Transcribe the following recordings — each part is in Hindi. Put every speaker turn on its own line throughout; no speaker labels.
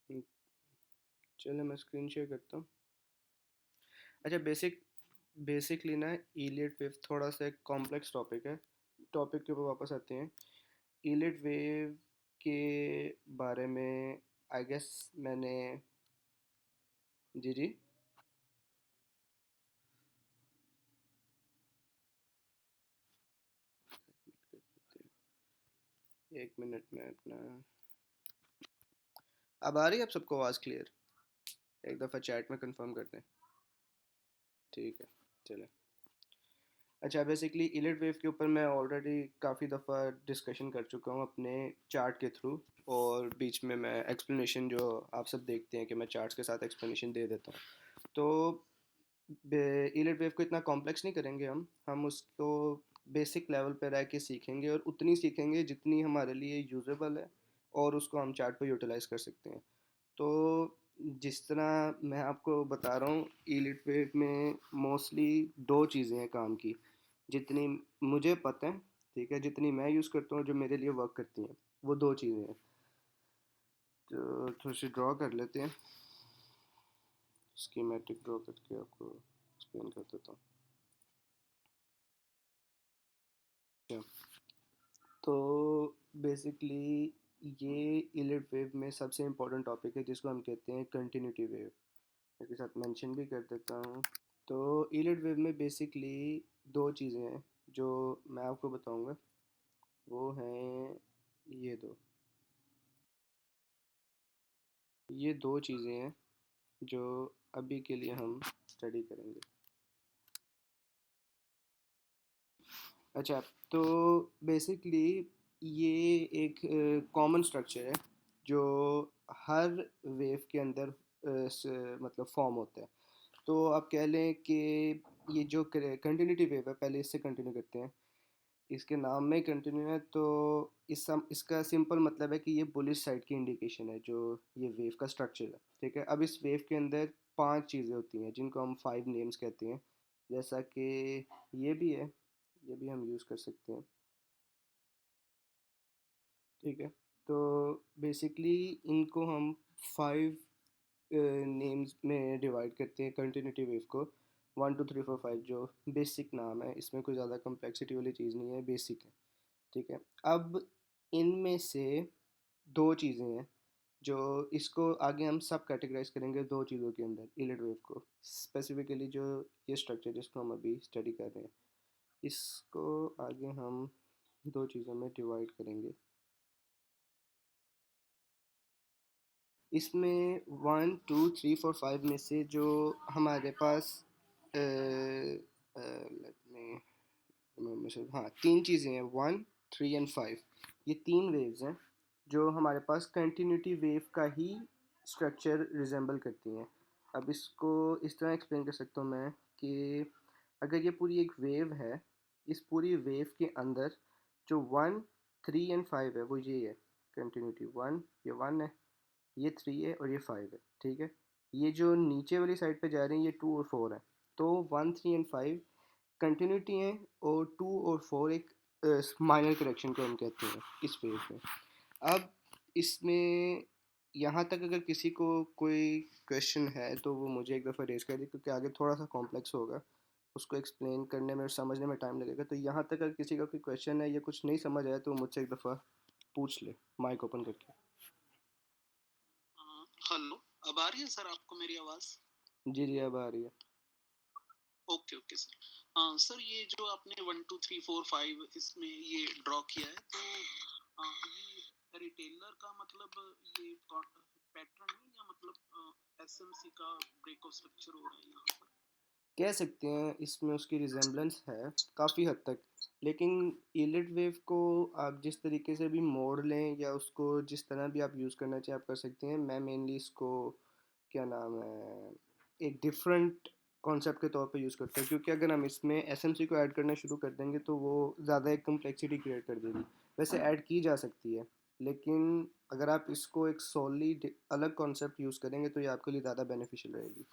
हम्म, चलो मैं स्क्रीन शेयर करता हूँ। अच्छा, बेसिकली ना इलियट वेव थोड़ा सा एक कॉम्प्लेक्स टॉपिक है। टॉपिक के ऊपर वापस आते हैं। इलियट वेव के बारे में आई गेस मैंने, जी जी, एक मिनट में अपना, अब आ रही है आप सबको आवाज़ क्लियर? एक दफ़ा चैट में कंफर्म कर दें। ठीक है, चले। अच्छा, बेसिकली इलियट वेव के ऊपर मैं ऑलरेडी काफ़ी दफ़ा डिस्कशन कर चुका हूँ अपने चार्ट के थ्रू। और बीच में मैं एक्सप्लेनेशन, जो आप सब देखते हैं कि मैं चार्ट्स के साथ एक्सप्लेनेशन दे देता हूँ। तो इलियट वेव को इतना कॉम्प्लेक्स नहीं करेंगे हम उसको बेसिक लेवल पे रह के सीखेंगे, और उतनी सीखेंगे जितनी हमारे लिए यूजेबल है और उसको हम चार्ट पे यूटिलाइज कर सकते हैं। तो जिस तरह मैं आपको बता रहा हूँ, इलिट वेव में मोस्टली दो चीज़ें हैं काम की, जितनी मुझे पता है। ठीक है, जितनी मैं यूज़ करता हूँ जो मेरे लिए वर्क करती हैं, वो दो चीज़ें हैं। तो थोड़ी सी ड्रॉ कर लेते हैं, स्कीमेटिक ड्रॉ करके आपको एक्सप्लेन कर देता हूँ। अच्छा, तो बेसिकली ये इलिट वेव में सबसे इम्पोर्टेंट टॉपिक है जिसको हम कहते हैं कंटिन्यूटी वेव। इसके साथ मेंशन भी कर देता हूँ। तो इलिट वेव में बेसिकली दो चीज़ें हैं जो मैं आपको बताऊंगा। वो हैं ये दो चीज़ें हैं जो अभी के लिए हम स्टडी करेंगे। अच्छा, तो बेसिकली ये एक कॉमन स्ट्रक्चर है जो हर वेव के अंदर मतलब फॉर्म होता है। तो आप कह लें कि ये जो कंटिन्यूटी वेव है, पहले इससे कंटिन्यू करते हैं। इसके नाम में कंटिन्यू है, तो इसका सिंपल मतलब है कि ये बुलिश साइड की इंडिकेशन है जो ये वेव का स्ट्रक्चर है। ठीक है, अब इस वेव के अंदर पांच चीज़ें होती हैं जिनको हम फाइव नेम्स कहते हैं। जैसा कि ये भी है, ये भी हम यूज़ कर सकते हैं। ठीक है, तो बेसिकली इनको हम फाइव नेम्स में डिवाइड करते हैं कंटिन्यूटी वेव को। 1 2 3 4 5 जो बेसिक नाम है, इसमें कोई ज़्यादा कम्प्लेक्सिटी वाली चीज़ नहीं है, बेसिक है। ठीक है, अब इनमें से दो चीज़ें हैं जो इसको आगे हम सब कैटेगराइज करेंगे दो चीज़ों के अंदर, इलिड वेव को स्पेसिफिकली। जो ये स्ट्रक्चर जिसको हम अभी स्टडी कर रहे हैं, इसको आगे हम दो चीज़ों में डिवाइड करेंगे। इसमें 1 2 3 4 5 में से जो हमारे पास लेट मी हाँ, तीन चीज़ें हैं, 1 3 एंड 5। ये तीन वेव्स हैं जो हमारे पास कंटिन्यूटी वेव का ही स्ट्रक्चर रिजेंबल करती हैं। अब इसको इस तरह एक्सप्लेन कर सकता हूँ मैं कि अगर ये पूरी एक वेव है, इस पूरी वेव के अंदर जो 1 3 एंड 5 है वो ये है। कंटिन्यूटी वन, ये वन है, ये थ्री है और ये फाइव है। ठीक है, ये जो नीचे वाली साइड पे जा रही हैं ये टू और फोर है। तो 1 3 एंड 5 कंटिन्यूटी हैं, और टू और फोर एक माइनर करेक्शन को हम कहते हैं इस फेज में। अब इसमें यहाँ तक अगर किसी को कोई क्वेश्चन है तो वो मुझे एक दफ़ा रेज कर दे, क्योंकि आगे थोड़ा सा कॉम्प्लेक्स होगा, उसको एक्सप्लेन करने में और समझने में टाइम लगेगा। तो यहाँ तक अगर किसी का कोई क्वेश्चन है या कुछ नहीं समझ आया तो मुझसे एक दफ़ा पूछ ले, माइक ओपन करके।
हेलो, अब आ रही है सर आपको मेरी आवाज?
जी जी, अब आ रही है।
Okay okay sir. हाँ सर, ये जो आपने 1 2 3 4 5 इसमें ये ड्रॉ किया है, तो ये रिटेलर का मतलब ये पैटर्न है या मतलब एसएमसी का ब्रेक ऑफ स्ट्रक्चर हो रहा है यहाँ पर?
कह सकते हैं इसमें उसकी रिजेम्बलेंस है काफ़ी हद तक। लेकिन इलिट वेव को आप जिस तरीके से भी मोड़ लें या उसको जिस तरह भी आप यूज़ करना चाहें आप कर सकते हैं। मैं मेनली इसको, क्या नाम है, एक डिफरेंट कॉन्सेप्ट के तौर पे यूज़ करता हूँ, क्योंकि अगर हम इसमें एसएमसी को ऐड करना शुरू कर देंगे तो वो ज़्यादा एक कम्प्लेक्सिटी क्रिएट कर देगी। वैसे ऐड की जा सकती है, लेकिन अगर आप इसको एक सोली अलग कॉन्सेप्ट यूज़ करेंगे तो ये आपके लिए ज़्यादा बेनिफिशियल रहेगी।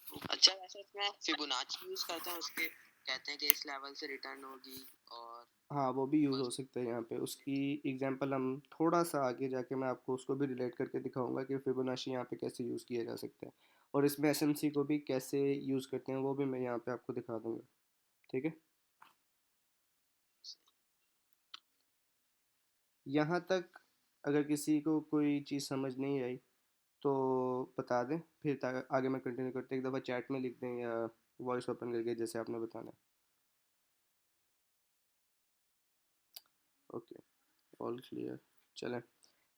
अच्छा, वैसे इसमें फिबोनाची यूज करते हैं उसके
कहते हैं कि इस लेवल से रिटर्न होगी, और
हाँ वो भी यूज़ हो
बस।
सकता है यहाँ पे। उसकी एग्जांपल हम थोड़ा सा आगे जाके मैं आपको उसको भी रिलेट करके दिखाऊंगा कि फिबोनाची यहाँ पे कैसे यूज़ किया जा सकता है, और इसमें एसएमसी को भी कैसे यूज़ करते हैं वो भी मैं यहाँ पे आपको दिखा दूंगा। ठीक है, यहाँ तक अगर किसी को कोई चीज़ समझ नहीं आई तो बता दें, फिर आगे मैं कंटिन्यू करते एक दफ़ा चैट में लिख दें या वॉइस ओपन करके जैसे आपने बताना है। Okay, all clear. चलें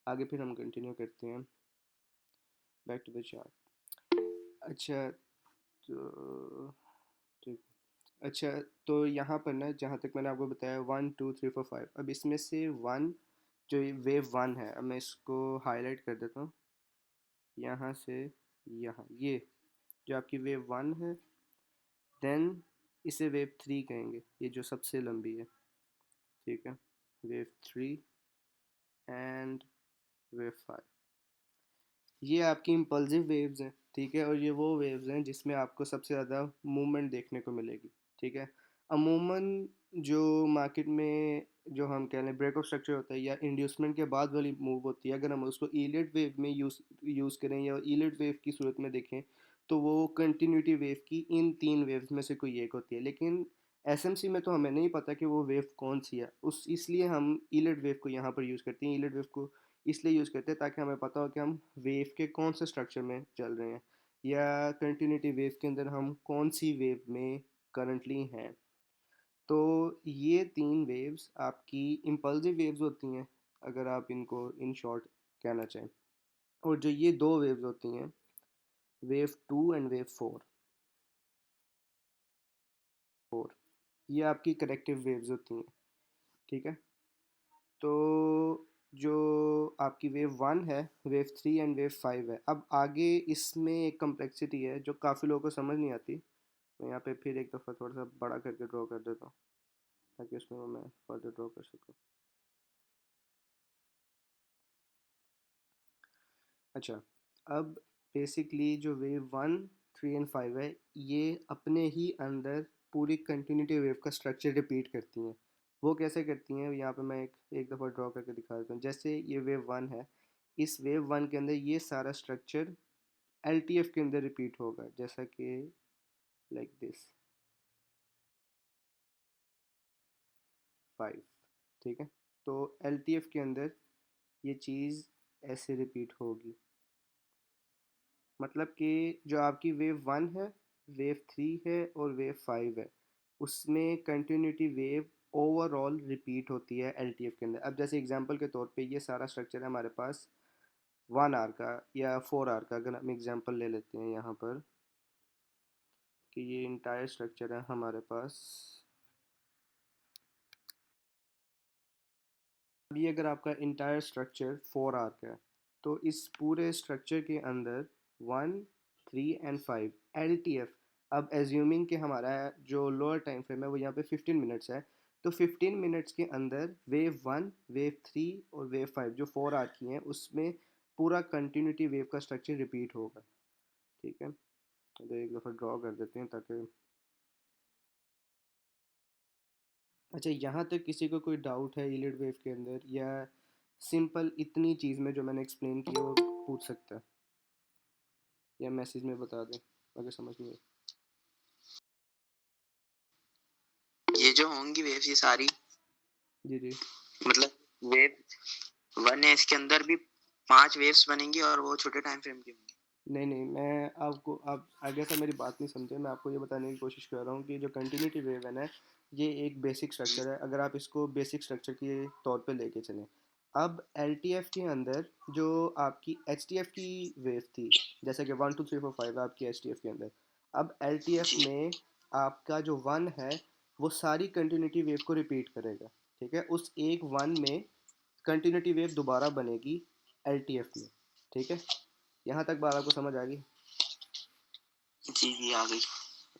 आगे फिर हम कंटिन्यू करते हैं, बैक टू द चार्ट। अच्छा तो ठीक, अच्छा तो यहाँ पर ना जहाँ तक मैंने आपको बताया 1 2 3 4 5, अब इसमें से वन जो वेव वन है, अब मैं इसको हाईलाइट कर देता हूँ यहाँ से यहाँ, ये जो आपकी वेव वन है, देन इसे वेव थ्री कहेंगे, ये जो सबसे लंबी है। ठीक है, wave three and wave five, ये आपकी इम्पल्सिव वेव्स हैं। ठीक है, और ये वो वेव्स हैं जिसमें आपको सबसे ज़्यादा मूवमेंट देखने को मिलेगी। ठीक है, अमूमन जो मार्केट में जो हम कह लें ब्रेक ऑफ स्ट्रक्चर होता है या इंड्यूसमेंट के बाद वाली मूव होती है, अगर हम उसको ईलियट वेव में यूज़ करें या ईलियट वेव की सूरत में देखें तो वो कंटिन्यूटी वेव की इन तीन वेव्स में से कोई एक होती है। लेकिन एसएमसी में तो हमें नहीं पता कि वो वेव कौन सी है, उस इसलिए हम ईलियट वेव को यहाँ पर यूज़ करते हैं। ईलियट वेव को इसलिए यूज़ करते हैं ताकि हमें पता हो कि हम वेव के कौन से स्ट्रक्चर में चल रहे हैं, या कंटिन्यूटी वेव के अंदर हम कौन सी वेव में करंटली हैं। तो ये तीन वेव्स आपकी इम्पल्सिव वेव्स होती हैं, अगर आप इनको इन शॉर्ट कहना चाहें। और जो ये दो वेव्स होती हैं, wave two and wave four, ये आपकी करेक्टिव वेव्स होती हैं। ठीक है, तो जो आपकी वेव वन है, wave three and wave five है। अब आगे इसमें एक कम्प्लेक्सिटी है जो काफ़ी लोगों को समझ नहीं आती। मैं यहाँ पे फिर एक दफ़ा थोड़ा सा बड़ा करके ड्रॉ कर देता हूँ ताकि उसमें मैं फर्दर ड्रॉ कर सकूँ। अच्छा, अब बेसिकली जो wave one three and five है, ये अपने ही अंदर पूरी कंटिन्यूटी वेव का स्ट्रक्चर रिपीट करती हैं। वो कैसे करती हैं, यहाँ पे मैं एक दफ़ा ड्रॉ करके दिखा देता हूँ। जैसे ये वेव वन है, इस वेव वन के अंदर ये सारा स्ट्रक्चर एलटीएफ के अंदर रिपीट होगा, जैसा कि लाइक दिस फाइव। ठीक है, तो एलटीएफ के अंदर ये चीज़ ऐसे रिपीट होगी। मतलब कि जो आपकी वेव वन है, वेव थ्री है और वेव फाइव है, उसमें कंटिन्यूटी वेव ओवरऑल रिपीट होती है एलटीएफ के अंदर। अब जैसे एग्जांपल के तौर पे ये सारा स्ट्रक्चर है हमारे पास 1 आवर का या 4 आवर का, अगर हम एग्जांपल ले लेते हैं यहाँ पर कि ये इंटायर स्ट्रक्चर है हमारे पास। अब ये अगर आपका इंटायर स्ट्रक्चर 4 आवर का है, तो इस पूरे स्ट्रक्चर के अंदर one three and five L T F, अब एज्यूमिंग कि हमारा जो लोअर टाइम फ्रेम है वो यहाँ पे 15 मिनट्स है, तो 15 मिनट्स के अंदर वेव वन, वेव थ्री और वेव फाइव जो 4 आवर की हैं उसमें पूरा कंटिन्यूटी वेव का स्ट्रक्चर रिपीट होगा। ठीक है, तो एक दफ़ा ड्रॉ कर देते हैं ताकि, अच्छा यहाँ तक किसी को कोई डाउट है इलिड वेव के अंदर, या सिंपल इतनी चीज़ में जो मैंने एक्सप्लेन की वो पूछ सकता है, या मैसेज में बता दें अगर समझ नहीं आई।
ये जो होंगी वेव्स ये सारी,
जी जी,
मतलब वेव वन है, इसके अंदर भी 5 वेव्स बनेंगी और वो छोटे टाइम फ्रेम की होंगी।
नहीं नहीं, मैं आपको, आप आगे से मेरी बात नहीं समझे, मैं आपको ये बताने की कोशिश कर रहा हूँ कि जो कंटिन्यूटी वेव है ना, ये एक बेसिक स्ट्रक्चर है, अगर आप इसको बेसिक स्ट्रक्चर के तौर पे लेके चलें। अब एल के अंदर जो आपकी एच की वेव थी, जैसे कि 1 2 3 4 5 आपकी एच के अंदर, अब एल
जी
में आपका जो वन है वो सारी कंटिन्यूटी वेव को रिपीट करेगा। ठीक है, उस एक वन में कंटिन्यूटी वेव दोबारा बनेगी एल में। ठीक है, यहाँ तक बात आपको समझ आ गई?
जी आ गई।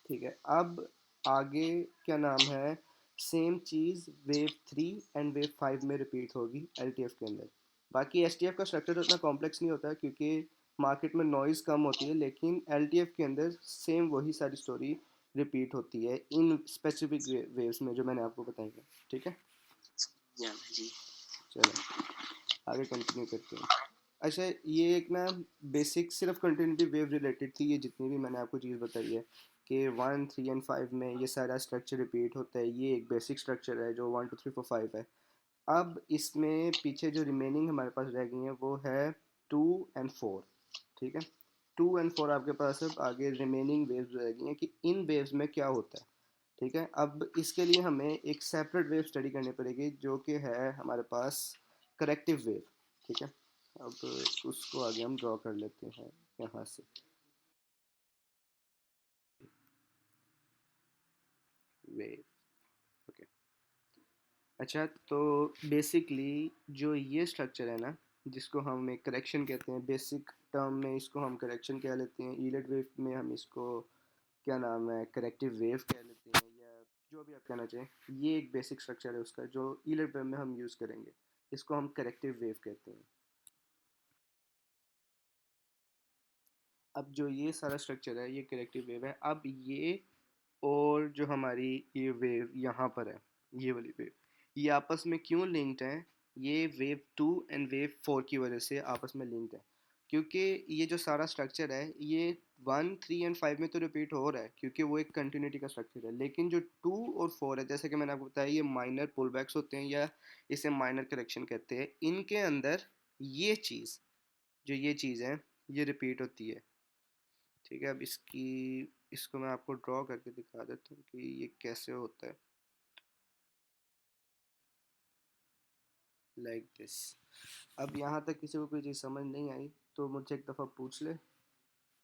ठीक है, अब आगे क्या नाम है, same cheese wave three and wave five में रिपीट होगी एलटीएफ के अंदर। बाकी एसटीएफ का स्ट्रक्चर तो इतना कॉम्प्लेक्स नहीं होता क्योंकि मार्केट में नॉइज़ कम होती है, लेकिन एलटीएफ के अंदर सेम वही सारी स्टोरी, रिपीट होती है इन स्पेसिफिक वेव्स में जो मैंने आपको बताई है, ठीक है।
जी।
चलो आगे कंटिन्यू करते हैं। अच्छा, ये एक ना बेसिक सिर्फ कंटिन्यूटी वेव रिलेटेड थी, ये जितनी भी मैंने आपको चीज़ बताई है कि 1, 3 एंड 5 में ये सारा स्ट्रक्चर रिपीट होता है, ये एक बेसिक स्ट्रक्चर है जो 1, 2, 3, 4, 5 है। अब इसमें पीछे जो रिमेनिंग हमारे पास रह गई हैं वो है 2 एंड 4, ठीक है। 2 एंड 4 आपके पास अब आगे रिमेनिंग वेव्स रह गई हैं कि इन वेव्स में क्या होता है, ठीक है। अब इसके लिए हमें एक सेपरेट वेव स्टडी करनी पड़ेगी जो कि है हमारे पास करेक्टिव वेव, ठीक है। अब उसको आगे हम ड्रॉ कर लेते हैं यहाँ से। Wave, okay. अच्छा, तो बेसिकली जो ये स्ट्रक्चर है ना, जिसको हम एक करेक्शन कहते हैं, बेसिक टर्म में इसको हम करेक्शन कह लेते हैं, ईलेट वेव में हम इसको क्या नाम है, करेक्टिव वेव कह लेते हैं, या जो भी आप कहना चाहें। ये एक बेसिक स्ट्रक्चर है उसका जो ईलेट वेव में हम यूज़ करेंगे, इसको हम करेक्टिव वेव कहते हैं। अब जो ये सारा स्ट्रक्चर है ये करेक्टिव वेव है। अब ये और जो हमारी ये वेव यहाँ पर है, ये वाली वेव, ये आपस में क्यों लिंक्ड है? ये वेव 2 एंड वेव 4 की वजह से आपस में लिंक्ड है, क्योंकि ये जो सारा स्ट्रक्चर है ये 1, 3 एंड 5 में तो रिपीट हो रहा है क्योंकि वो एक कंटिन्यूटी का स्ट्रक्चर है, लेकिन जो 2 और 4 है, जैसे कि मैंने आपको बताया, ये माइनर पुलबैक्स होते हैं या इसे माइनर करेक्शन कहते हैं। इनके अंदर ये चीज़, जो ये चीज़ है, ये रिपीट होती है, ठीक है। अब इसको मैं आपको ड्रॉ करके दिखा देता हूँ कि ये कैसे होता है, लाइक दिस। अब यहाँ तक किसी को कोई चीज़ समझ नहीं आई तो मुझसे एक दफ़ा पूछ ले,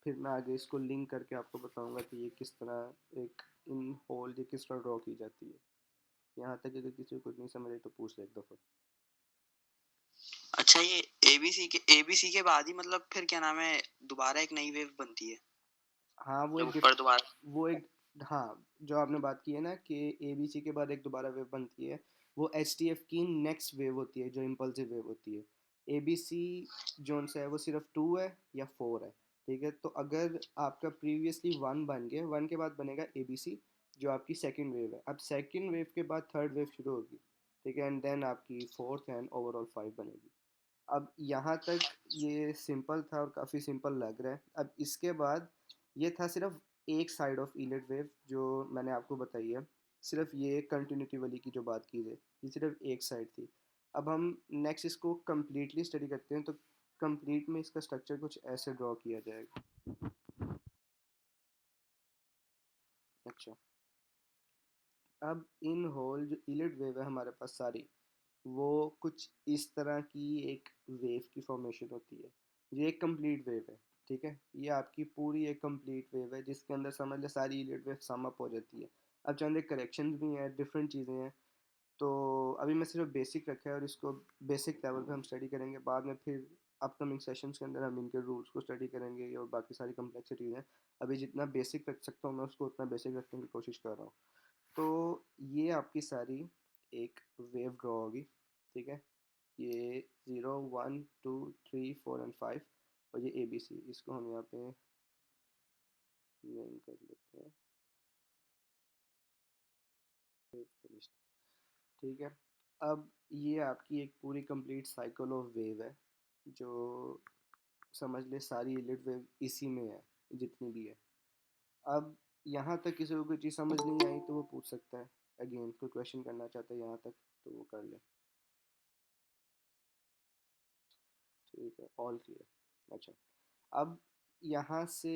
फिर मैं आगे इसको लिंक करके आपको बताऊँगा कि ये किस तरह एक इन होल ये किस तरह ड्रॉ की जाती है। यहाँ तक अगर किसी को कुछ नहीं समझ आई तो पूछ ले एक दफ़ा।
अच्छा, ये एबीसी के बाद ही मतलब फिर क्या नाम है, दोबारा एक नई वेव बनती है
हाँ,
जब ऊपर दोबारा?
वो एक, हाँ, जो आपने बात की है ना कि ABC के बाद एक दोबारा वेव बनती है, वो HTF की नेक्स्ट वेव होती है जो इम्पल्सिव वेव होती है। ABC जोन से है वो सिर्फ 2 है या 4 है, ठीक है। तो अगर आपका प्रीवियसली 1 बन गया, 1 के बाद बनेगा ABC जो आपकी सेकंड वेव है। अब सेकंड वेव के बाद थर्ड वेव शुरू होगी, ठीक है, एंड देन आपकी फोर्थ एंड ओवरऑल 5 बनेगी। अब यहाँ तक ये सिंपल था और काफ़ी सिंपल लग रहा है। अब इसके बाद ये था सिर्फ एक साइड ऑफ ईलेट वेव जो मैंने आपको बताई है, सिर्फ ये कंटिन्यूटी वाली की जो बात की है, ये सिर्फ एक साइड थी। अब हम नेक्स्ट इसको कम्प्लीटली स्टडी करते हैं, तो कंप्लीट में इसका स्ट्रक्चर कुछ ऐसे ड्रॉ किया जाएगा। अच्छा, अब इन होल जो ईलेट वेव है हमारे पास सारी, वो कुछ इस तरह की एक वेव की फॉर्मेशन होती है। ये एक कंप्लीट वेव है, ठीक है। ये आपकी पूरी एक कंप्लीट वेव है जिसके अंदर समझ ले सारी यूनिट वेव सम अप हो जाती है। अब चंद एक करेक्शंस भी हैं, डिफरेंट चीज़ें हैं। तो अभी मैं सिर्फ बेसिक रखा है और इसको बेसिक लेवल पे हम स्टडी करेंगे, बाद में फिर अपकमिंग सेशंस के अंदर हम इनके रूल्स को स्टडी करेंगे और बाकी सारी कम्प्लेक्सिटीज़ हैं। अभी जितना बेसिक रख सकता हूँ मैं उसको उतना बेसिक रखने की कोशिश कर रहा हूँ। तो ये आपकी सारी एक वेव ड्रॉ होगी, ठीक है। ये 0, 1, 2, 3, 4 एंड 5 और ये ABC, इसको हम यहाँ पे नेम कर लेते हैं, फिनिश्ड, ठीक है। अब ये आपकी एक पूरी कंप्लीट साइकिल ऑफ वेव है जो समझ ले सारी यूनिट वेव इसी में है, जितनी भी है। अब यहाँ तक किसी को कोई चीज़ समझ नहीं आई तो वो पूछ सकता है, अगेन कोई क्वेश्चन करना चाहता है यहाँ तक तो वो कर ले, ठीक है, ऑल क्लियर। अच्छा, अब यहाँ से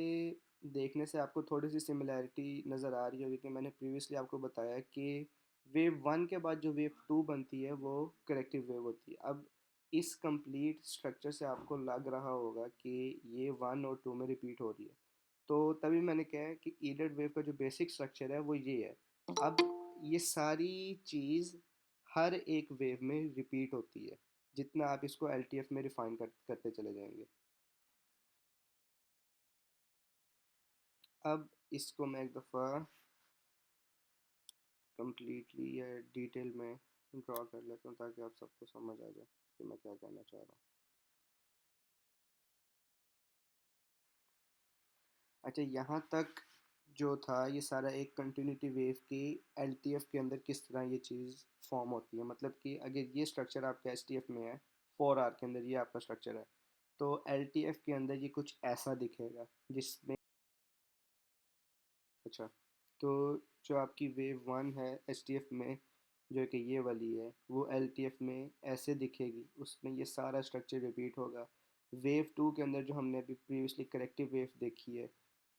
देखने से आपको थोड़ी सी सिमिलैरिटी नज़र आ रही होगी कि मैंने प्रीवियसली आपको बताया कि वेव 1 के बाद जो वेव 2 बनती है वो करेक्टिव वेव होती है। अब इस कंप्लीट स्ट्रक्चर से आपको लग रहा होगा कि ये 1 और 2 में रिपीट हो रही है, तो तभी मैंने कहा है कि ईलेट वेव का जो बेसिक स्ट्रक्चर है वो ये है। अब ये सारी चीज़ हर एक वेव में रिपीट होती है जितना आप इसको LTF में रिफाइन करते चले जाएंगे। अब इसको मैं एक दफ़ा कम्प्लीटली या डिटेल में ड्रॉ कर लेता हूँ ताकि आप सबको समझ आ जाए कि मैं क्या कहना चाह रहा हूँ। अच्छा, यहाँ तक जो था ये सारा एक कंटिन्यूटी वेव की एलटीएफ के अंदर किस तरह ये चीज़ फॉर्म होती है। मतलब कि अगर ये स्ट्रक्चर आपके एसटीएफ में है, 4R के अंदर ये आपका स्ट्रक्चर है, तो एलटीएफ के अंदर ये कुछ ऐसा दिखेगा जिसमें, अच्छा, तो जो आपकी वेव 1 है एसटीएफ में, जो कि ये वाली है, वो एलटीएफ में ऐसे दिखेगी, उसमें ये सारा स्ट्रक्चर रिपीट होगा। वेव 2 के अंदर जो हमने अभी प्रीवियसली करेक्टिव वेव देखी है,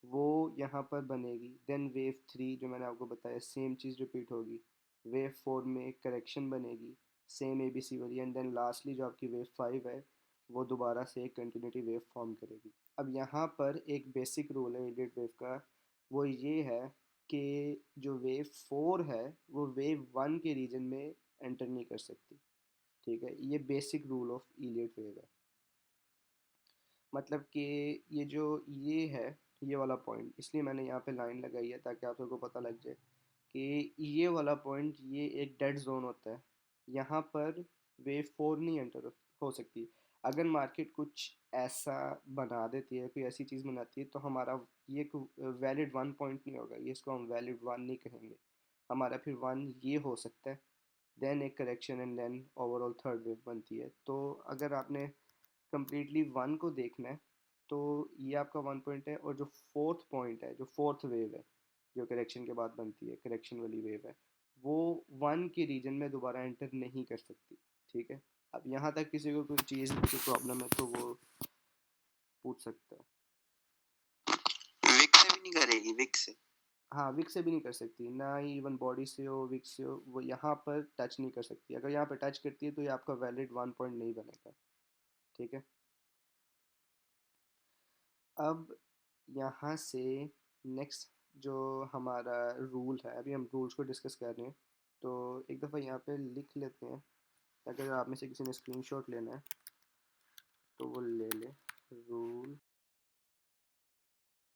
वो यहाँ पर बनेगी। देन वेव 3 जो मैंने आपको बताया, सेम चीज़ रिपीट होगी। वेव 4 में करेक्शन बनेगी, सेम एबीसी वाली। एंड देन लास्टली जो आपकी वेव 5 है, वो दोबारा से एक कंटिन्यूटी वेव फॉर्म करेगी। अब यहाँ पर एक बेसिक रूल है इलियट वेव का, वो ये है कि जो वेव 4 है वो वेव 1 के रीजन में एंटर नहीं कर सकती। ठीक है, ये basic rule of Elliot wave है। मतलब कि ये जो ये है, ये वाला पॉइंट, इसलिए मैंने यहाँ पे लाइन लगाई है ताकि आप सबको पता लग जाए कि ये वाला पॉइंट ये एक डेड जोन होता है। यहाँ पर वेव 4 नहीं एंटर हो सकती। अगर मार्केट कुछ ऐसा बना देती है, कोई ऐसी चीज़ बनाती है, तो हमारा ये वैलिड 1 पॉइंट नहीं होगा, ये इसको हम वैलिड 1 नहीं कहेंगे। हमारा फिर 1 ये हो सकता है, देन एक correction and then overall third wave बनती है। तो अगर आपने कम्प्लीटली 1 को देखना है, तो ये आपका 1 पॉइंट है। और जो फोर्थ पॉइंट है, जो फोर्थ वेव है, जो करेक्शन के बाद बनती है, करेक्शन वाली वेव है, वो 1 के रीजन में दोबारा एंटर नहीं कर सकती। ठीक है, अब यहाँ तक किसी को कोई चीज़ की प्रॉब्लम है तो वो पूछ सकता है।
विक से भी नहीं करेगी, विक से?
हाँ, विक से भी नहीं कर सकती, ना ही इवन बॉडी से हो, विक से हो, वो यहाँ पर टच नहीं कर सकती। अगर यहाँ पर टच करती है तो ये आपका वैलिड 1 पॉइंट नहीं बनेगा। ठीक है, अब यहाँ से नेक्स्ट जो हमारा रूल है, अभी हम रूल्स को डिस्कस कर रहे हैं, तो एक दफ़ा यहाँ पे लिख लेते हैं ताकि अगर आप में से किसी ने स्क्रीनशॉट लेना है तो वो ले ले। रूल,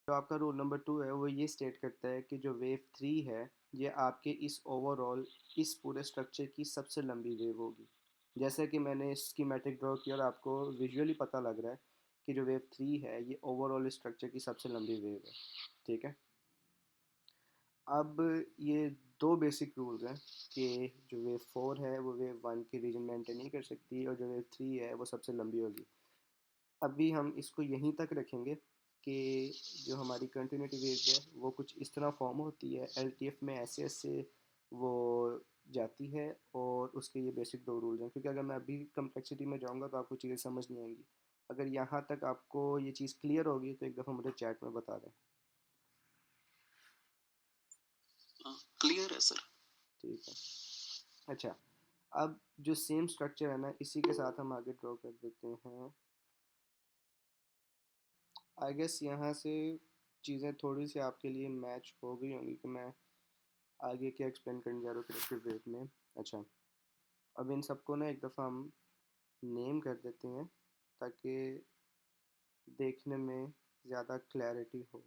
जो आपका रूल नंबर 2 है, वो ये स्टेट करता है कि जो वेव 3 है, ये आपके इस ओवरऑल इस पूरे स्ट्रक्चर की सबसे लंबी वेव होगी। जैसा कि मैंने स्कीमेटिक ड्रॉ किया और आपको विजुअली पता लग रहा है कि जो वेव 3 है ये ओवरऑल स्ट्रक्चर की सबसे लंबी वेव है। ठीक है, अब ये दो बेसिक रूल्स हैं कि जो वेव 4 है वो वेव 1 के रीजन में एंटर नहीं कर सकती, और जो वेव 3 है वो सबसे लंबी होगी। अभी हम इसको यहीं तक रखेंगे कि जो हमारी कंटिन्यूटी वेव है वो कुछ इस तरह फॉर्म होती है, एलटीएफ में ऐसे ऐसे वो जाती है, और उसके ये बेसिक दो रूल्स हैं। क्योंकि अगर मैं अभी कम्प्लेक्सिटी में जाऊंगा तो आपको चीज़ें समझ नहीं आएंगी। अगर यहाँ तक आपको ये चीज़ क्लियर होगी तो एक दफ़ा मुझे चैट में बता दें।
क्लियर है सर।
ठीक है, अच्छा, अब जो सेम स्ट्रक्चर है ना, इसी के साथ हम आगे ड्रॉ कर देते हैं। आई गेस यहाँ से चीज़ें थोड़ी सी आपके लिए मैच हो गई होंगी कि मैं आगे क्या एक्सप्लेन करने जा रहा हूँ करेक्टिव वेव में। अच्छा, अब इन सबको ना एक दफ़ा हम नेम कर देते हैं ताकि देखने में ज़्यादा क्लैरिटी हो।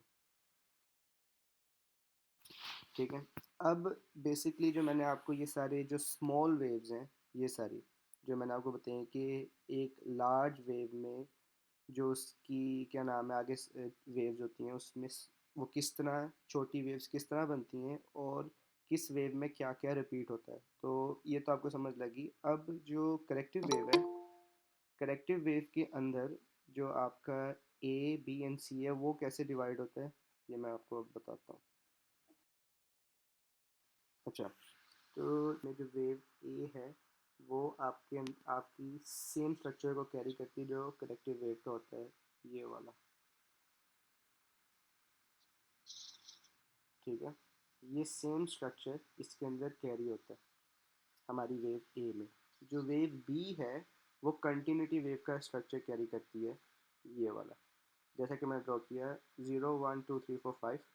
ठीक है, अब बेसिकली जो मैंने आपको ये सारे जो स्मॉल वेव्स हैं, ये सारी जो मैंने आपको बताया कि एक लार्ज वेव में जो उसकी क्या नाम है आगे वेव्स होती हैं, उसमें वो किस तरह छोटी वेव्स किस तरह बनती हैं और किस वेव में क्या क्या रिपीट होता है, तो ये तो आपको समझ लगी। अब जो करेक्टिव वेव है, करेक्टिव वेव के अंदर जो आपका ए बी एंड सी है वो कैसे डिवाइड होता है, ये मैं आपको अब बताता हूँ। अच्छा, तो में जो वेव ए है वो आपकी सेम स्ट्रक्चर को कैरी करती है जो करेक्टिव वेव का होता है, ये वाला। ठीक है, ये सेम स्ट्रक्चर इसके अंदर कैरी होता है हमारी वेव ए में। जो वेव बी है वो कंटिन्यूटी वेव का स्ट्रक्चर कैरी करती है, ये वाला, जैसा कि मैंने ड्रॉ किया 0 1 2 3 4 5।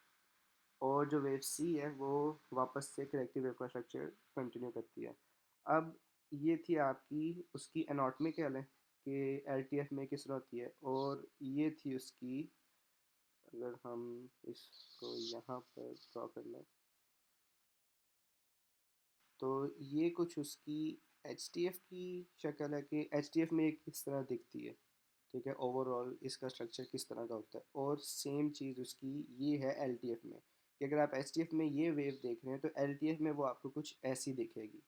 और जो वेव सी है वो वापस से करेक्टिव वेव का स्ट्रक्चर कंटिन्यू करती है। अब ये थी आपकी उसकी एनाटॉमी कह लें कि एलटीएफ में किस तरह होती है, और ये थी उसकी, अगर हम इसको यहाँ पर ड्रॉ कर लें तो ये कुछ उसकी एच की शक्ल है कि एच में एक किस तरह दिखती है। ठीक है, ओवरऑल इसका स्ट्रक्चर किस तरह का होता है, और सेम चीज़ उसकी ये है एल में कि अगर आप एच में ये वेव देख रहे हैं तो एल में वो आपको कुछ ऐसी दिखेगी।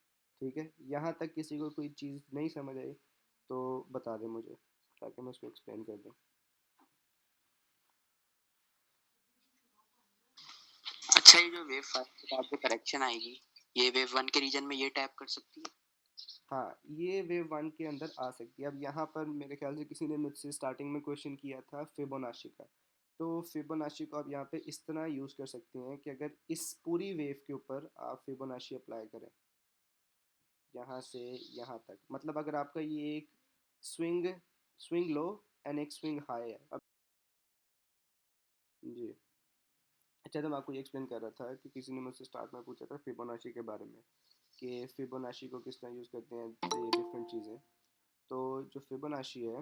ठीक है, यहाँ तक किसी को कोई चीज़ नहीं समझ आई तो बता दें मुझे, ताकि मैं उसको एक्सप्लेन कर दूँ।
अच्छा, ये जो वेव 5 के बाद जो करेक्शन आएगी, ये वेव 1 के रीजन में ये टैप कर सकती है?
हाँ, ये वेव 1 के अंदर आ सकती है। अब यहाँ पर मेरे ख्याल से किसी ने मुझसे स्टार्टिंग में क्वेश्चन किया था फिबोनाची का, तो फिबोनाची को आप यहाँ पे इस तरह यूज़ कर सकते हैं कि अगर इस पूरी वेव के ऊपर आप फिबोनाची अप्लाई करें, यहाँ से यहाँ तक, मतलब अगर आपका ये एक स्विंग स्विंग लो एंड एक स्विंग हाई है। अब जी, अच्छा, तो मैं आपको ये एक्सप्लेन कर रहा था कि किसी ने मुझसे स्टार्ट में पूछा था फिबोनाची के बारे में, कि फिबोनाची को किस तरह यूज़ करते हैं, ये डिफरेंट चीज़ें। तो जो फिबोनाची है,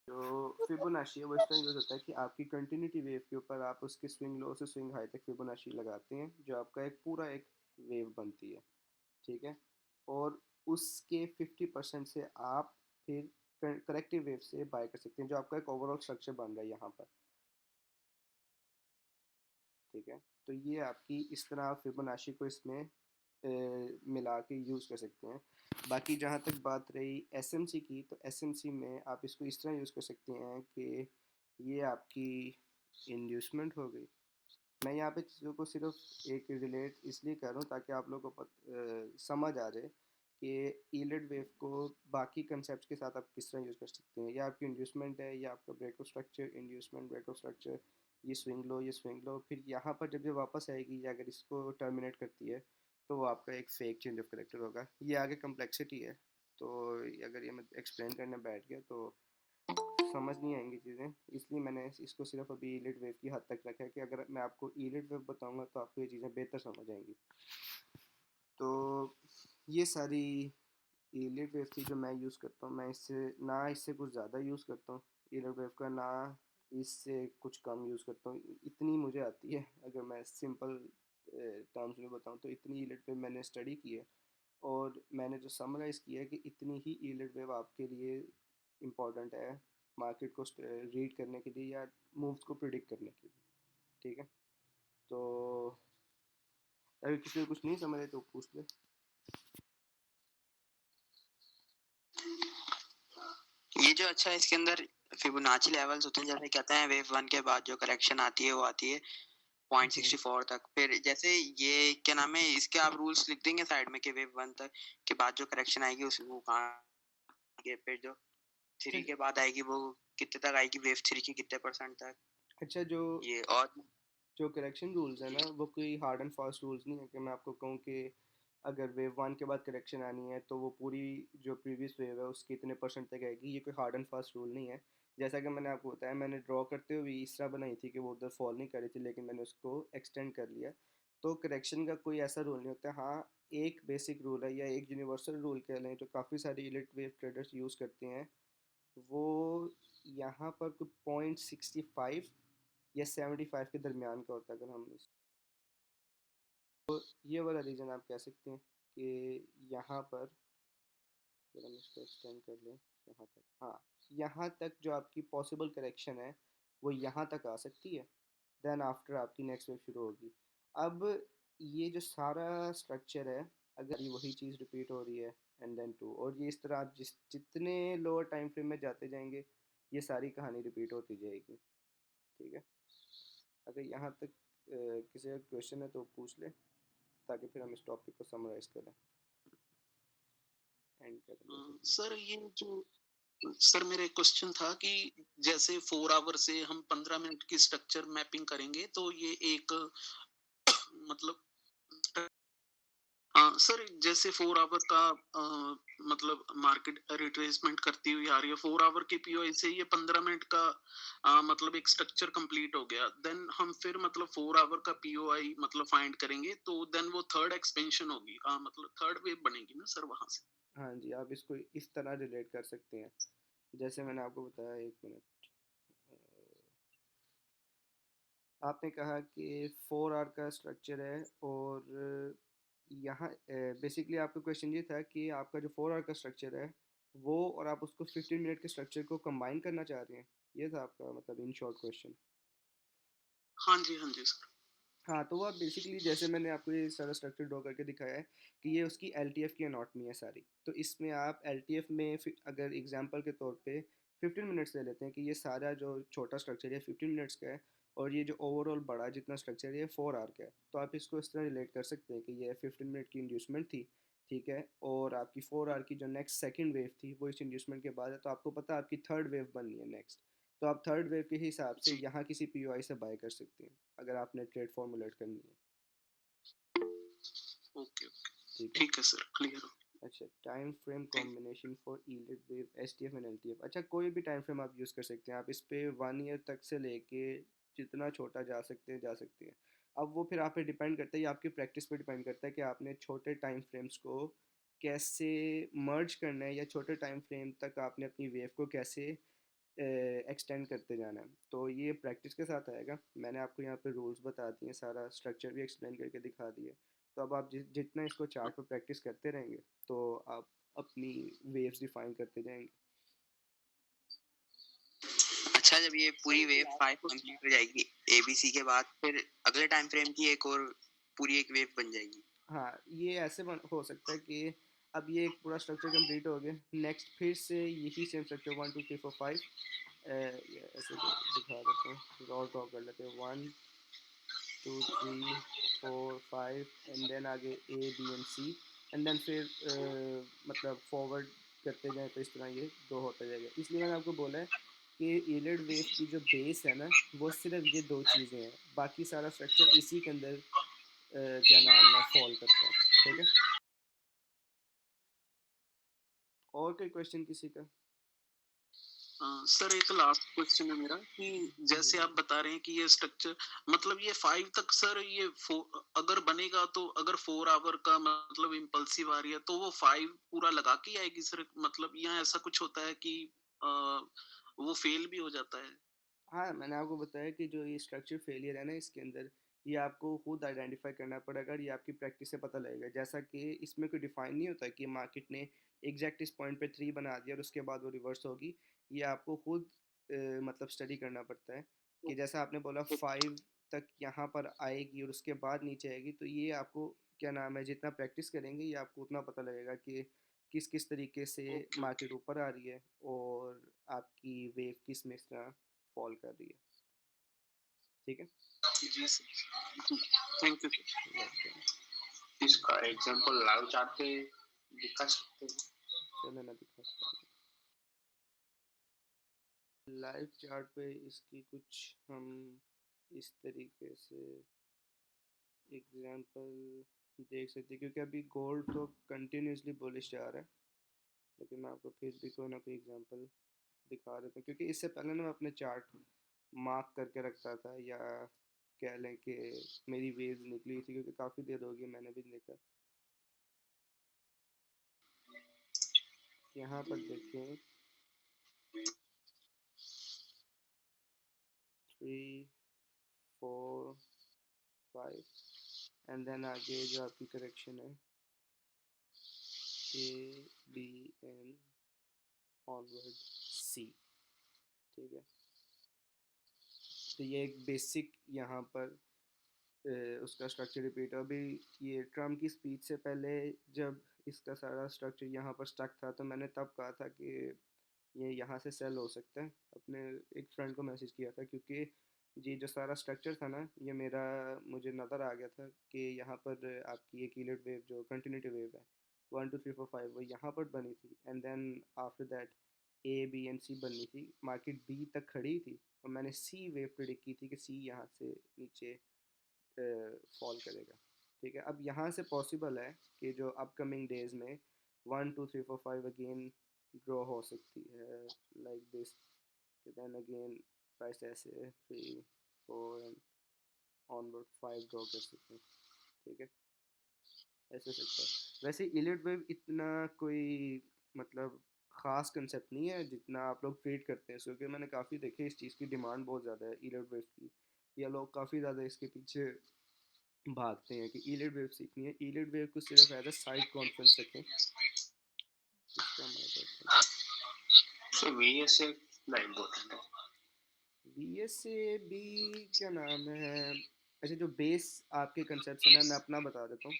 जो फिबोनाची है वो इस तरह यूज़ होता है कि आपकी कंटिन्यूटी वेव के ऊपर आप उसके स्विंग लो से स्विंग हाई तक फिबोनाची लगाते हैं, जो आपका एक पूरा एक वेव बनती है। ठीक है, और उसके 50% से आप फिर करेक्टिव वेव से बाय कर सकते हैं, जो आपका एक ओवरऑल स्ट्रक्चर बन रहा है यहाँ पर। ठीक है, तो ये आपकी इस तरह आप फिबोनाची को इसमें मिला के यूज़ कर सकते हैं। बाकी जहाँ तक बात रही एसएमसी की, तो एसएमसी में आप इसको इस तरह यूज़ कर सकते हैं कि ये आपकी इंड्यूसमेंट हो गई। मैं यहाँ पे चीज़ों को सिर्फ एक रिलेट इसलिए कर रहा हूँ ताकि आप लोगों को समझ आ जाए कि ईलेड वेव को बाकी कंसेप्ट के साथ आप किस तरह यूज़ कर सकते हैं। या आपकी इंड्यूसमेंट है, या आपका breakup structure, inducement breakup structure, ये स्विंग लो, ये स्विंग लो, फिर यहाँ पर जब ये वापस आएगी या अगर इसको टर्मिनेट करती है तो वो आपका एक फेक चेंज ऑफ करेक्टर होगा। ये आगे कम्प्लेक्सिटी है, तो अगर ये मैं एक्सप्लेन करने बैठ गया तो समझ नहीं आएंगी चीज़ें, इसलिए मैंने इसको सिर्फ अभी ईलिड वेव की हद तक रखा है कि अगर मैं आपको ईलिड वेव बताऊंगा तो आपको ये चीज़ें बेहतर समझ आएंगी। तो ये सारी ईलिड वेव थी जो मैं यूज़ करता हूँ। मैं इससे ना इससे कुछ ज़्यादा यूज़ करता हूँ ईलिड वेव का, ना इससे कुछ कम यूज़ करता हूँ। इतनी मुझे आती है, अगर मैं सिंपल टर्म्स में बताऊँ तो इतनी ईलिड वेव मैंने स्टडी की है, और मैंने जो समराइज़ किया है कि इतनी ही ईलिड वेव आपके लिए इम्पॉर्टेंट है मार्केट को रीड करने के लिए या मूव्स को प्रिडिक्ट करने के लिए। ठीक है, तो अगर किसी को कुछ नहीं समझ आए तो पूछ ले।
ये जो अच्छा है, इसके अंदर फिबोनाची लेवल्स होते हैं, जैसे कहते हैं वेव 1 के बाद जो करेक्शन आती है वो आती है 0.64 तक। फिर जैसे ये क्या नाम है, इसके आप रूल्स लिख देंगे साइड में कि वेव 1 तक के बाद जो करेक्शन आएगी उस वो कहाँ आएगी, फिर जो 3 के बाद आएगी वो कितने तक आएगी, वेव 3 की कितने % तक,
अच्छा, जो
ये। और
जो करेक्शन रूल्स है ना, वो कोई हार्ड एंड फास्ट रूल्स नहीं है कि मैं आपको कहूँ कि अगर वेव 1 के बाद करेक्शन आनी है तो वो पूरी जो प्रीवियस वेव है उसके इतने परसेंट तक आएगी। ये कोई हार्ड एंड फास्ट रूल नहीं है। जैसा कि मैंने आपको बताया, मैंने ड्रॉ करते हुए इस तरह बनाई थी कि वो उधर फॉल नहीं कर रही थी, लेकिन मैंने उसको एक्सटेंड कर लिया। तो करेक्शन का कोई ऐसा रूल नहीं होता। हाँ, एक बेसिक रूल है या एक यूनिवर्सल रूल कह लें जो काफ़ी सारे इलिट वेव ट्रेडर्स यूज़ करते हैं, वो यहाँ पर कुछ 0.65 या 75 के दरमियान का होता है। अगर हम ये वाला रीज़न आप कह सकते हैं कि यहाँ पर, अगर हम इसको एक्सटेंड कर लें यहाँ तक, हाँ, यहाँ तक जो आपकी पॉसिबल करेक्शन है वो यहाँ तक आ सकती है। देन आफ्टर आपकी नेक्स्ट वेव शुरू होगी। अब ये जो सारा स्ट्रक्चर है, अगर ये वही चीज़ रिपीट हो रही है एंड देन टू, और ये इस तरह आप जितने लोअर टाइम फ्रेम में जाते जाएंगे ये सारी कहानी रिपीट होती जाएगी। ठीक है, अगर यहाँ तक किसी का क्वेश्चन है तो पूछ ले, ताकि फिर हम इस टॉपिक को समराइज करें, एंड करें बेसिकली।
सर ये जो सर मेरा एक क्वेश्चन था कि जैसे 4 आवर से हम 15 मिनट की स्ट्रक्चर मैपिंग करेंगे तो ये एक मतलब सर जैसे 4 आवर का मतलब मार्केट रिट्रेसमेंट करती हुई आ रही है, 4 आवर के पीओआई से ये 15 मिनट का मतलब एक स्ट्रक्चर कंप्लीट हो गया, देन हम फिर मतलब 4 आवर का पीओआई मतलब फाइंड करेंगे तो देन वो थर्ड एक्सपेंशन होगी, मतलब थर्ड वेव बनेगी ना सर वहां से।
हाँ जी, आप इसको इस तरह रिलेट कर सकते हैं, जैसे मैंने आपको बताया। एक मिनट, आपने कहा कि 4 आवर का स्ट्रक्चर है, और यहाँ बेसिकली आपका क्वेश्चन ये था कि आपका जो 4 आवर का स्ट्रक्चर है वो, और आप उसको 15 मिनट के स्ट्रक्चर को कंबाइन करना चाह रहे हैं। ये था आपका मतलब इन शॉर्ट क्वेश्चन।
हाँ जी सर।
हाँ, तो वो आप बेसिकली जैसे मैंने आपको ये सारा स्ट्रक्चर ड्रॉ करके दिखाया है कि ये उसकी एलटीएफ की एनाटॉमी है सारी। तो इसमें आप एलटीएफ में अगर एग्जांपल के तौर पे 15 मिनट्स ले लेते हैं कि ये सारा जो छोटा स्ट्रक्चर है 15 मिनट्स का है, और ये जो ओवरऑल बड़ा जितना स्ट्रक्चर है ये 4 आवर का है। तो आप इसको इस तरह रिलेट कर सकते हैं कि ये 15 मिनट की इंड्यूसमेंट थी, ठीक है, और आपकी 4 आवर की जो नेक्स्ट सेकेंड वेव थी वो इस इंड्यूसमेंट के बाद है। तो आपको पता है आपकी थर्ड वेव बननी है नेक्स्ट। तो आप थर्ड वेव के हिसाब से
जी।
यहाँ किसी पीओआई से बाय कर सकते हैं अगर आपने ट्रेड फॉर्मुलेट करनी है।
ओके ओके,
ठीक है।
ठीक है सर, क्लियर।
अच्छा, time frame combination for Elliott wave STF and LTF. अच्छा, कोई भी टाइम फ्रेम आप यूज़ कर सकते हैं। आप इस पे 1 ईयर तक से लेके जितना छोटा जा सकते हैं जा सकते हैं। अब वो फिर आप पे डिपेंड करता है, ये आपकी प्रैक्टिस पे डिपेंड करता है कि आपने छोटे टाइम फ्रेम्स को कैसे मर्ज करना है, या छोटे टाइम फ्रेम तक आपने अपनी वेव को कैसे एक्सटेंड करते जाना है। तो ये प्रैक्टिस के साथ आएगा। मैंने आपको यहाँ पे रूल्स बता दिए, सारा स्ट्रक्चर भी एक्सप्लेन करके दिखा दिए। तो अब आप जितना इसको चार्ट पर प्रैक्टिस करते रहेंगे तो आप अपनी वेव्स डिफाइन करते जाएंगे।
अच्छा, जब ये पूरी वेव 5 कंप्लीट हो जाएगी एबीसी के बाद, फिर अगले टाइम फ्रेम की एक और पूरी एक वेव बन जाएगी।
हाँ, ये ऐसे हो सकता है कि अब ये एक पूरा स्ट्रक्चर कंप्लीट हो गया, नेक्स्ट फिर से यही सेम स्ट्रक्चर 1 2 3 4 5 ऐसे दिखा देते हैं, और ड्रॉ कर लेते हैं 1 2 3 4 5 एंड देन आगे A B and C, and then फिर मतलब फॉरवर्ड करते जाएं तो इस तरह ये ग्रो होता जाएगा। इसलिए मैंने आपको बोला है कि ईलियड वेव की जो बेस है ना वो सिर्फ ये दो चीज़ें हैं, बाकी सारा स्ट्रक्चर इसी के अंदर क्या नाम है फॉल करता है। ठीक है, और कोई क्वेश्चन किसी का?
सर एक लास्ट क्वेश्चन है मेरा कि जैसे आप बता रहे हैं कि ये स्ट्रक्चर मतलब ये 5 तक सर, ये अगर बनेगा तो अगर 4 आवर का मतलब इम्पल्सिव आ रही है तो वो 5 पूरा लगा के आएगी सर? मतलब यहाँ ऐसा कुछ होता है कि वो फेल भी हो जाता है?
हाँ, मैंने आपको बताया कि जो ये स्ट्रक्चर फेलियर है ना इसके अंदर, ये आपको खुद आइडेंटिफाई करना पड़ेगा, और ये आपकी प्रैक्टिस से पता लगेगा। जैसा कि इसमें कोई डिफाइन नहीं होता कि मार्केट ने एग्जैक्ट इस पॉइंट पे 3 बना दिया और उसके बाद वो रिवर्स होगी। ये आपको खुद मतलब स्टडी करना पड़ता है कि जैसा आपने बोला 5 तक यहाँ पर आएगी और उसके बाद नीचे आएगी। तो ये आपको क्या नाम है, जितना प्रैक्टिस करेंगे ये आपको उतना पता लगेगा कि किस किस तरीके से
ओके
मार्केट ऊपर आ रही है और आपकी वेव किस में इस तरह फॉल कर रही है। ठीक है,
जी sir, thank you sir.
Welcome.
इसका एग्जांपल लाइव चार्ट पे दिखा सकते हैं?
चलो मैं दिखाता हूँ लाइव चार्ट पे। इसकी कुछ हम इस तरीके से एग्जांपल देख सकते हैं, क्योंकि अभी गोल्ड तो कंटिन्यूसली बुलिश जा रहा है, लेकिन मैं आपको फिर भी कोई ना कोई एग्जांपल दिखा देता हूँ। क्योंकि इससे पहले ना मैं अपने चार्ट मार्क करके रखता था, या कह लें कि मेरी वेव्स निकली थी, क्योंकि काफ़ी देर हो गई मैंने भी नहीं देखा। यहाँ पर देखें 3 4 5 एंड देन आगे जो आपकी करेक्शन है ए बी एन ऑनवर्ड सी। ठीक है, तो ये एक बेसिक यहाँ पर उसका स्ट्रक्चर रिपीट। अभी ये ट्रम्प की स्पीच से पहले जब इसका सारा स्ट्रक्चर यहाँ पर स्टक था तो मैंने तब कहा था कि ये यहाँ से सेल हो सकता है। अपने एक फ्रेंड को मैसेज किया था, क्योंकि ये जो सारा स्ट्रक्चर था ना ये मुझे नज़र आ गया था कि यहाँ पर आपकी एक ईलियड वेव जो कंटिन्यूटी वेव है 1 2 3 4 5 वो यहाँ पर बनी थी, and then after that A B and C बननी थी। मार्केट बी तक खड़ी थी और मैंने सी वेव प्रिडिक्ट की थी कि सी यहाँ से नीचे फॉल करेगा। ठीक है, अब यहाँ से पॉसिबल है कि जो अपकमिंग डेज में 1 2 3 4 5 अगेन ग्रो हो सकती है like this, then again price ऐसे 3 4 एंड ऑनवर्ड 5 ड्रॉ कर सकते हैं। ठीक है, ऐसे सकता है। वैसे इलियट वेव इतना कोई मतलब ख़ास कंसेप्ट नहीं है जितना आप लोग ट्रीट करते हैं, क्योंकि मैंने काफ़ी देखे इस चीज़ की डिमांड बहुत ज़्यादा है इलियट वेव की, या लोग काफ़ी ज़्यादा इसके पीछे भागते हैं कि ईलिड वेव सीखनी है। ईलिड वेव को सिर्फ एज अ साइड कॉन्फ्रेंस रखें। इसका मतलब
So VSA is the important है।
VSA भी क्या नाम है, अच्छा जो बेस आपके कंसेप्ट है ना, मैं अपना बता देता हूँ,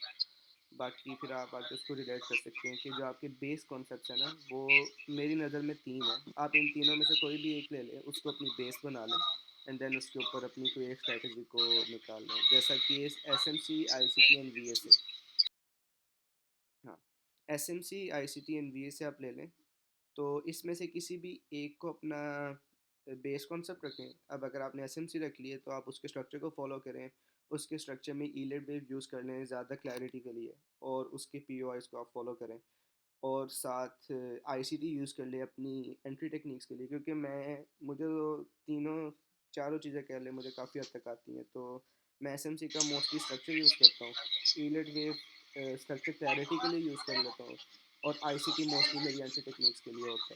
बाकी फिर आप आके उसको रिलेट कर सकते हैं कि जो आपके बेस कॉन्सेप्ट्स हैं ना, वो मेरी नज़र में तीन है। आप इन तीनों में से कोई भी एक ले लें, उसको अपनी बेस बना लें, एंड देन उसके ऊपर अपनी कोई एक स्ट्रैटेजी को निकाल लें, जैसा कि SMC, ICT एंड VSA। हाँ, SMC, ICT एंड VSA आप ले लें, तो इसमें से किसी भी एक को अपना बेस कॉन्सेप्ट रखें। अब अगर आपने SMC रख लिए तो आप उसके स्ट्रक्चर को फॉलो करें, उसके स्ट्रक्चर में ईलेट वेव यूज़ कर लें ज़्यादा क्लैरिटी के लिए, और उसके POIs को आप फॉलो करें, और साथ ICT यूज़ कर ले अपनी एंट्री टेक्निक्स के लिए, क्योंकि मुझे तो तीनों चारों चीज़ें कह लें मुझे काफ़ी हद तक आती हैं, तो मैं SMC का मोस्टली स्ट्रक्चर यूज़ करता हूँ, ईलेट वेव स्ट्रक्चर क्लैरिटी के लिए यूज़ कर लेता हूँ, और ICT मोस्टली मेरी एंट्री टेक्निक्स के लिए होता है।